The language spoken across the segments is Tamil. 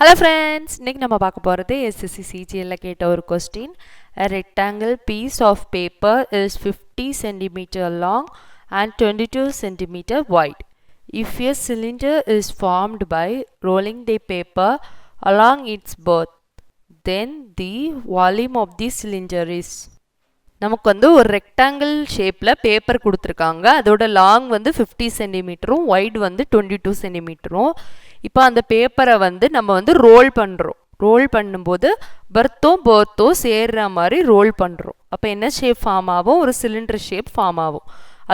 Hello friends, இன்னைக்கு நம்ம பார்க்க போறது SSC CGL ல கேட்ட ஒரு question. A rectangle piece of paper is 50 cm long and 22 cm wide. If a cylinder is formed by rolling the paper along its birth, then the volume of the cylinder is. நமக்கு வந்து ஒரு ரெக்டாங்கிள் ஷேப்பில் பேப்பர் கொடுத்துருக்காங்க. அதோட லாங் வந்து 50 சென்டிமீட்டரும் வைட் வந்து 22 சென்டிமீட்டரும். இப்போ அந்த பேப்பரை வந்து நம்ம வந்து ரோல் பண்ணுறோம். ரோல் பண்ணும்போது பர்த்தும் சேர்ற மாதிரி ரோல் பண்ணுறோம். அப்போ என்ன ஷேப் ஃபார்ம் ஆகும்? ஒரு சிலிண்டர் ஷேப் ஃபார்ம் ஆகும்.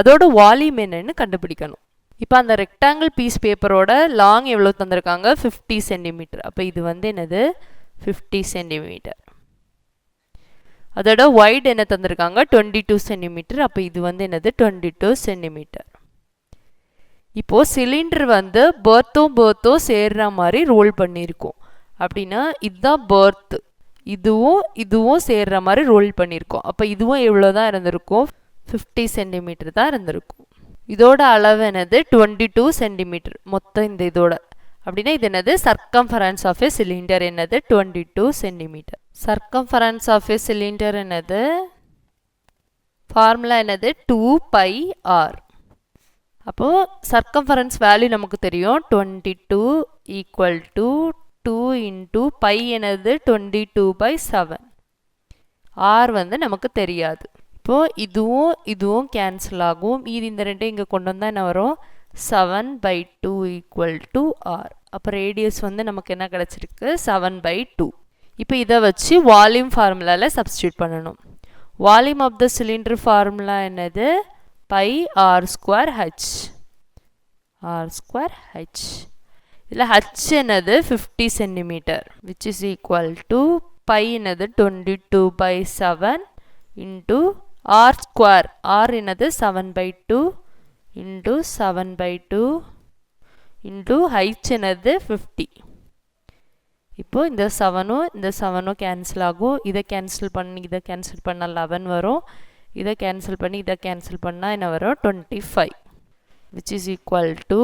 அதோட வால்யூம் என்னன்னு கண்டுபிடிக்கணும். இப்போ அந்த ரெக்டாங்கிள் பீஸ் பேப்பரோட லாங் எவ்வளோ தந்திருக்காங்க? 50 சென்டிமீட்டர். அப்போ இது வந்து என்னது? 50 சென்டிமீட்டர். அதோட வைட் என்ன தந்திருக்காங்க? 22 சென்டிமீட்டர். அப்போ இது வந்து என்னது? 22 சென்டிமீட்டர். இப்போது சிலிண்டர் வந்து பர்த்தும் சேர்ற மாதிரி ரோல் பண்ணியிருக்கோம். அப்படின்னா இதுதான் பர்த், இதுவும் சேர்ற மாதிரி ரோல் பண்ணியிருக்கோம். அப்போ இதுவும் எவ்வளோ தான் இருந்திருக்கும்? 50 சென்டிமீட்டர் தான் இருந்திருக்கும். இதோட அளவு என்னது? 22 சென்டிமீட்டர் மொத்தம் இந்த இதோட. அப்படின்னா இது என்னது? சர்க்கம்ஃபரன்ஸ் ஆஃப் எ சிலிண்டர் என்னது? 22 centimetre. Circumference of a cylinder என்னது? ஃபார்முலா என்னது? 2πr. அப்போது சர்க்கம்ஃபரன்ஸ் வேல்யூ நமக்கு தெரியும். 22 ஈக்குவல் டு 2 இன்ட்டு பை என்னது? 22/7. ஆர் வந்து நமக்கு தெரியாது. இப்போது இதுவும் கேன்சல் ஆகும். இது இந்த ரெண்டையும் இங்கே கொண்டு வந்தால் என்ன வரும்? 7/2 ஈக்குவல் டு ஆர். அப்போ ரேடியஸ் வந்து நமக்கு என்ன கிடச்சிருக்கு? 7/2. இப்போ இதை வச்சு வால்யூம் ஃபார்முலாவில் சப்ஸ்டியூட் பண்ணணும். Volume of the cylinder formula என்னது? πr²h. r²h. இதில் h என்னது? 50 centimetre which is equal to pi என்னது? 22/7 இன்ட்டு r². r என்னது? 7/2 இன்ட்டு 7/2 இன்ட்டு h என்னது? 50. இப்போது இந்த 7ம் கேன்சல் ஆகும். இதை கேன்சல் பண்ணி இதை கேன்சல் பண்ணால் 11 வரும். இதை கேன்சல் பண்ணி இதை கேன்சல் பண்ணால் என்ன வரும்? 25 which is equal to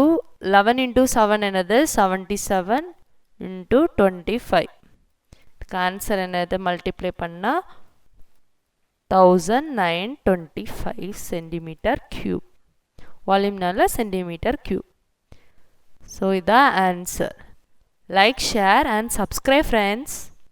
11 into 7 என்னது? 77 இன்ட்டு 25. இதுக்கு ஆன்சர் என்னது? மல்டிப்ளை பண்ணால் 1925 சென்டிமீட்டர் கியூப். வால்யூம்னால சென்டிமீட்டர் கியூப். ஸோ இதான் answer. Like, share and subscribe friends.